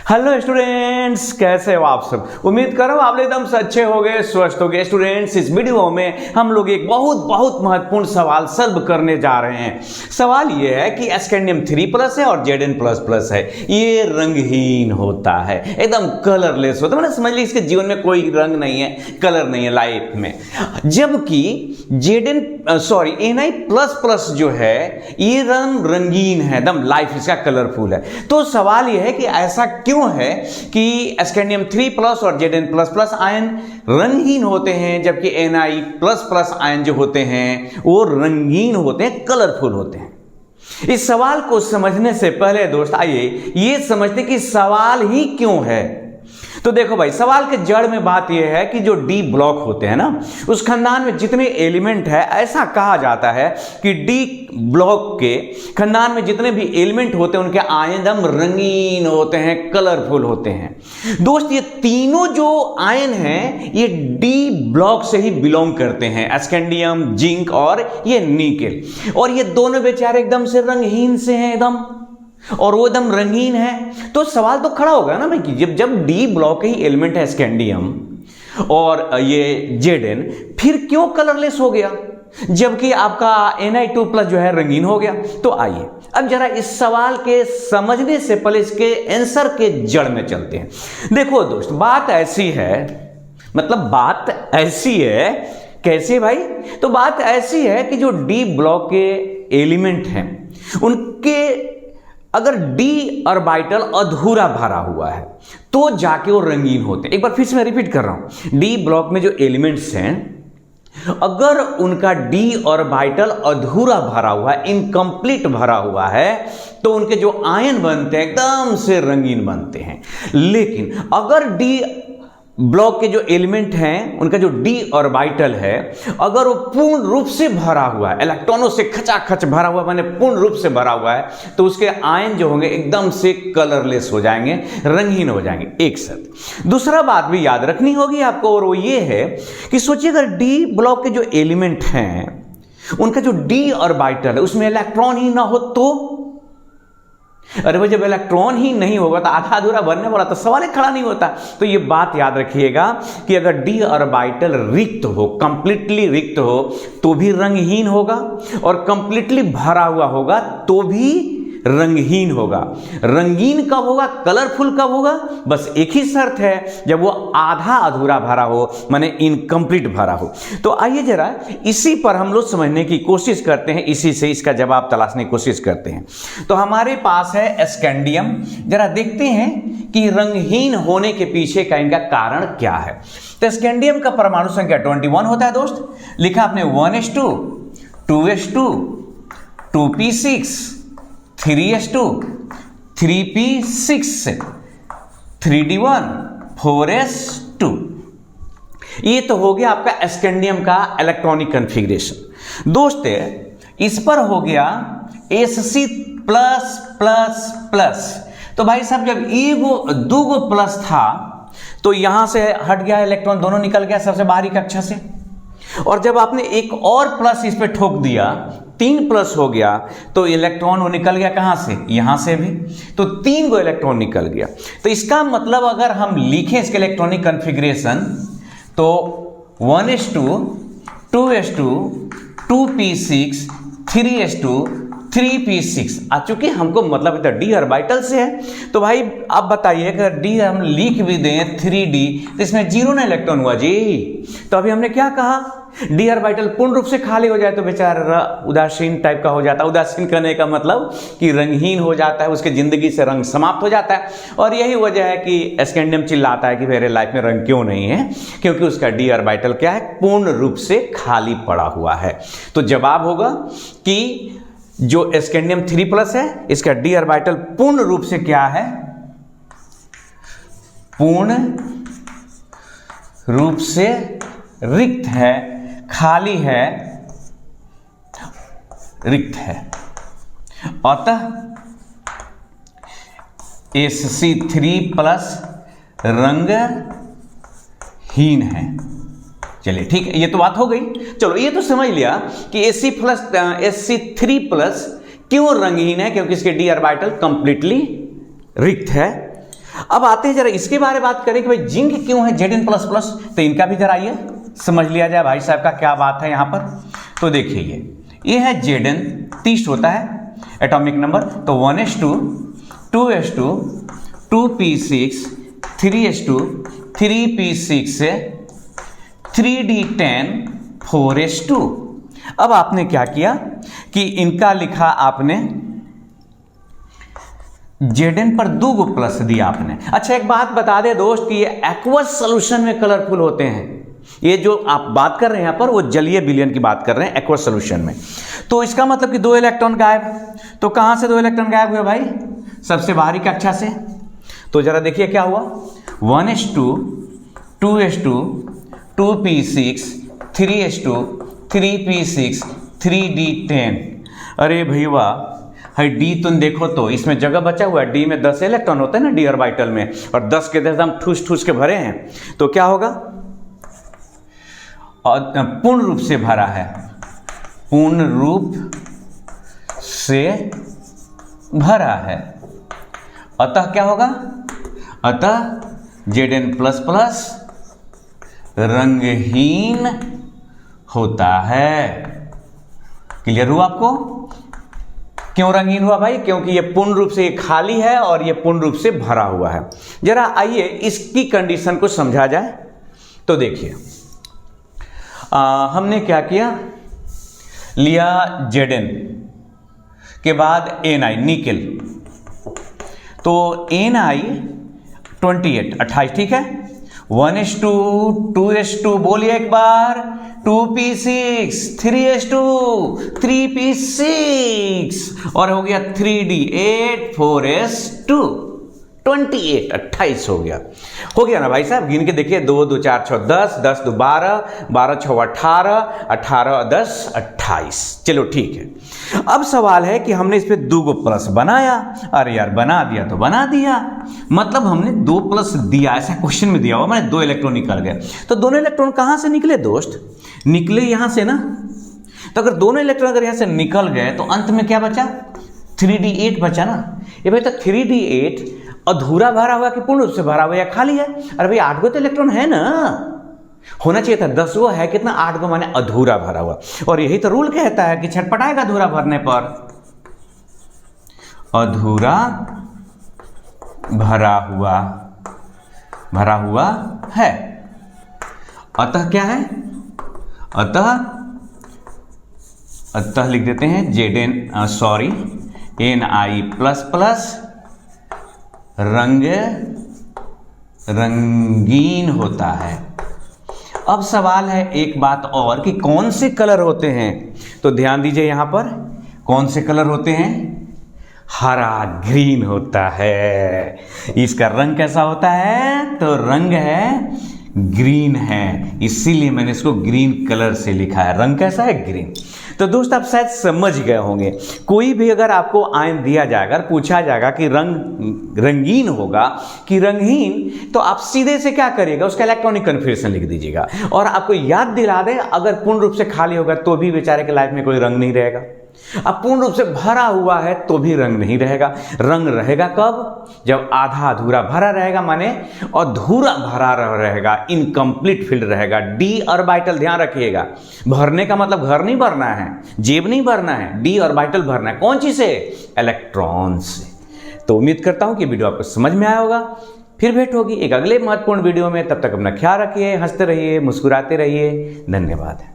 Hello students, कैसे हो आप सब। उम्मीद करो आप लोग एकदम अच्छे हो गए, स्वस्थ हो गए। स्टूडेंट्स, इस वीडियो में हम लोग एक बहुत महत्वपूर्ण सवाल सॉल्व करने जा रहे हैं। सवाल ये है कि स्कैंडियम 3+ है और Zn++ है, ये रंगहीन होता है, एकदम कलरलेस होता है। मैंने समझ लिया इसके जीवन में कोई रंग नहीं है, कलर नहीं है लाइफ में। जबकि Ni++ जो है ये रंगीन है, एकदम लाइफ इसका कलरफुल है। तो सवाल ये है कि ऐसा क्यों है कि स्कैंडियम 3+ और Zn++ आयन रंगहीन होते हैं, जबकि Ni++ आयन जो होते हैं वो रंगीन होते हैं, कलरफुल होते हैं। इस सवाल को समझने से पहले दोस्त आइए ये समझते कि सवाल ही क्यों है। तो देखो भाई, सवाल के जड़ में बात यह है कि जो डी ब्लॉक होते हैं ना, उस खानदान में जितने एलिमेंट है, ऐसा कहा जाता है कि डी ब्लॉक के खानदान में जितने भी एलिमेंट होते हैं उनके आयन एकदम रंगीन होते हैं, कलरफुल होते हैं। दोस्त, ये तीनों जो आयन हैं ये डी ब्लॉक से ही बिलोंग करते हैं, स्कैंडियम, जिंक और ये निकेल। और ये दोनों बेचारे एकदम से रंगहीन से हैं एकदम, और वो एकदम रंगीन है। तो सवाल तो खड़ा होगा ना भाई कि जब डी ब्लॉक के ही एलिमेंट है स्कैंडियम और ये Zn, फिर क्यों कलरलेस हो गया जबकि आपका Ni2+ जो है रंगीन हो गया। तो आइए अब जरा इस सवाल के समझने से पहले इसके आंसर के जड़ में चलते हैं। देखो दोस्त, बात ऐसी है, मतलब बात ऐसी है, कैसे भाई? तो बात ऐसी है कि जो डी ब्लॉक के एलिमेंट हैं उनके अगर डी ऑर्बिटल अधूरा भरा हुआ है तो जाके वो रंगीन होते हैं। एक बार फिर से मैं रिपीट कर रहा हूं, डी ब्लॉक में जो एलिमेंट्स हैं अगर उनका डी ऑर्बिटल अधूरा भरा हुआ है, इनकम्प्लीट भरा हुआ है, तो उनके जो आयन बनते हैं एकदम से रंगीन बनते हैं। लेकिन अगर डी ब्लॉक के जो एलिमेंट हैं उनका जो डी ऑर्बिटल है अगर वो पूर्ण रूप से भरा हुआ है, इलेक्ट्रॉनों से खचाखच भरा हुआ, माने पूर्ण रूप से भरा हुआ है, तो उसके आयन जो होंगे एकदम से कलरलेस हो जाएंगे, रंगहीन हो जाएंगे। एक साथ दूसरा बात भी याद रखनी होगी आपको, और वो ये है कि सोचिए अगर डी ब्लॉक के जो एलिमेंट हैं उनका जो डी ऑर्बिटल है उसमें इलेक्ट्रॉन ही ना हो तो, अरे भाई जब इलेक्ट्रॉन ही नहीं होगा तो आधा अधूरा बनने वाला तो सवाल ही खड़ा नहीं होता। तो ये बात याद रखिएगा कि अगर डी ऑर्बिटल रिक्त हो, कंप्लीटली रिक्त हो, तो भी रंगहीन होगा, और कंप्लीटली भरा हुआ होगा तो भी रंगहीन होगा। रंगीन कब होगा, कलरफुल कब होगा? बस एक ही शर्त है, जब वो आधा अधूरा भरा हो, माने इनकम्प्लीट भरा हो। तो आइए जरा इसी पर हम लोग समझने की कोशिश करते हैं, इसी से इसका जवाब तलाशने की कोशिश करते हैं। तो हमारे पास है स्कैंडियम, जरा देखते हैं कि रंगहीन होने के पीछे का इनका कारण क्या है। तो स्कैंडियम का परमाणु संख्या 21 होता है दोस्त, लिखा आपने 1s2, 2s2, 2p6, 3s2, 3p6, 3d1, 4s2। ये तो हो गया आपका स्कैंडियम का इलेक्ट्रॉनिक कॉन्फ़िगरेशन। दोस्त, इस पर हो गया Sc+++। तो भाई साहब जब दो गो प्लस था तो यहां से हट गया इलेक्ट्रॉन, दोनों निकल गया सबसे बाहरी कक्षा से। और जब आपने एक और प्लस इस पे ठोक दिया, 3+ हो गया, तो इलेक्ट्रॉन वो निकल गया कहां से? यहां से भी, तो 3 गो इलेक्ट्रॉन निकल गया। तो इसका मतलब अगर हम लिखें इसके इलेक्ट्रॉनिक कॉन्फ़िगरेशन तो 1s2, 2s2, 2p6, 3s2, 3p6 आ चुके। हमको मतलब इधर डी ऑर्बिटल से है। तो भाई अब बताइए अगर डी हम लिख भी दें 3d तो इसमें 0 ना इलेक्ट्रॉन हुआ जी। तो अभी हमने क्या कहा, डी ऑर्बिटल पूर्ण रूप से खाली हो जाए तो बेचारा उदासीन टाइप का हो जाता है। उदासीन करने का मतलब कि रंगहीन हो जाता है, उसके जिंदगी से रंग समाप्त हो जाता है। और यही वजह है कि स्कैंडियम चिल्लाता है कि मेरे लाइफ में रंग क्यों नहीं है, क्योंकि उसका डी ऑर्बिटल क्या है, पूर्ण रूप से खाली पड़ा हुआ है। तो जवाब होगा कि जो स्कैंडियम 3+ है इसका डी ऑर्बिटल पूर्ण रूप से क्या है, पूर्ण रूप से रिक्त है, खाली है, रिक्त है। अतः Sc3+ रंगहीन है। चलिए ठीक है, ये तो बात हो गई। चलो ये तो समझ लिया कि Sc3+ क्यों रंगहीन है, क्योंकि इसके डी ऑर्बिटल कंप्लीटली रिक्त है। अब आते हैं जरा इसके बारे में बात करें कि भाई जिंक क्यों है Zn++, तो इनका भी जरा आइए समझ लिया जाए भाई साहब का क्या बात है यहाँ पर। तो देखिए ये है Zn 30 होता है एटॉमिक नंबर, तो 1s2 2s2 2p6 3s2 3p6 3d10 4s2। अब आपने क्या किया कि इनका लिखा आपने Zn पर 2 गो प्लस दिया आपने। अच्छा एक बात बता दे दोस्त कि ये एक्वस सॉल्यूशन में कलरफुल होते हैं। ये जो आप बात कर रहे हैं यहाँ पर वो जलीय विलयन की बात कर रहे हैं एक्वस सॉल्यूशन में। तो इसका मतलब कि 2 इलेक्ट्रॉन गायब। तो कहां से 2 इलेक्ट्रॉन गायब हुए भाई? सबसे बाहरी कक्षा से। तो जरा देखिए क्या हुआ, 1s2 2s2 2p6 3s2 3p6 3d10। अरे भैया है डी तुम देखो तो इसमें जगह बचा हुआ है, डी में 10 इलेक्ट्रॉन होते हैं ना डी ऑर्बिटल में, और 10 के 10 हम ठूस ठूस के भरे हैं। तो क्या होगा, पूर्ण रूप से भरा है, पूर्ण रूप से भरा है। अतः क्या होगा, अतः Zn++ रंगहीन होता है। क्लियर हुआ आपको? क्यों रंगीन हुआ भाई? क्योंकि ये पूर्ण रूप से खाली है और ये पूर्ण रूप से भरा हुआ है। जरा आइए इसकी कंडीशन को समझा जाए। तो देखिए हमने क्या किया, लिया Zn के बाद Na निकेल, तो Na 28, ठीक है। 1s2 2s2 बोलिए एक बार, 2p6 3s2 3p6 और हो गया 3d8 4s2 28 हो गया ना भाई साहब। गिन के देखिए, 2 2 4 6 10 10 2 12 12 6 18 18 10 28। चलो ठीक है। अब सवाल है कि हमने इस पे 2 गो प्लस बनाया। अरे यार बना दिया तो बना दिया, मतलब हमने 2 प्लस दिया, ऐसा क्वेश्चन में दिया हुआ, मैंने 2 इलेक्ट्रॉन निकल गए। तो दोनों इलेक्ट्रॉन कहां से निकले दोस्त? निकले यहां से ना। तो अगर दोनों इलेक्ट्रॉन अगर यहां से निकल गए तो अंत में क्या बचा, 3d8 बचा ना। ये भाई तो 3d8 अधूरा भरा हुआ कि पूर्ण रूप से भरा हुआ या खाली है? अरे भाई 8 गो तो इलेक्ट्रॉन है ना, होना चाहिए था 10 गो, है कितना, 8 गो, माने अधूरा भरा हुआ। और यही तो रूल कहता है कि छटपटाएगा अधूरा भरने पर। अधूरा भरा हुआ है। अतः क्या है, अतः लिख देते हैं Ni++ रंगीन होता है। अब सवाल है एक बात और कि कौन से कलर होते हैं। तो ध्यान दीजिए यहां पर कौन से कलर होते हैं, हरा ग्रीन होता है। इसका रंग कैसा होता है, तो रंग है ग्रीन है, इसीलिए मैंने इसको ग्रीन कलर से लिखा है। रंग कैसा है, ग्रीन। तो दोस्त आप शायद समझ गए होंगे, कोई भी अगर आपको आयन दिया जाएगा, पूछा जाएगा कि रंगीन होगा कि रंगहीन, तो आप सीधे से क्या करिएगा, उसका इलेक्ट्रॉनिक कन्फिग्रेशन लिख दीजिएगा। और आपको याद दिला दे, अगर पूर्ण रूप से खाली होगा तो भी बेचारे के लाइफ में कोई रंग नहीं रहेगा। अब पूर्ण रूप से भरा हुआ है तो भी रंग नहीं रहेगा। रंग रहेगा कब, जब आधा अधूरा भरा रहेगा, माने अधूरा भरा रहेगा, इनकम्प्लीट फील्ड रहेगा। डी ऑर्बिटल ध्यान रखिएगा, भरने का मतलब घर नहीं भरना है, जेब नहीं भरना है, डी ऑर्बिटल भरना है। कौन चीज से, इलेक्ट्रॉन से। तो उम्मीद करता हूं कि वीडियो आपको समझ में आया होगा। फिर भेंट होगी एक अगले महत्वपूर्ण वीडियो में, तब तक अपना ख्याल रखिए, हंसते रहिए, मुस्कुराते रहिए। धन्यवाद।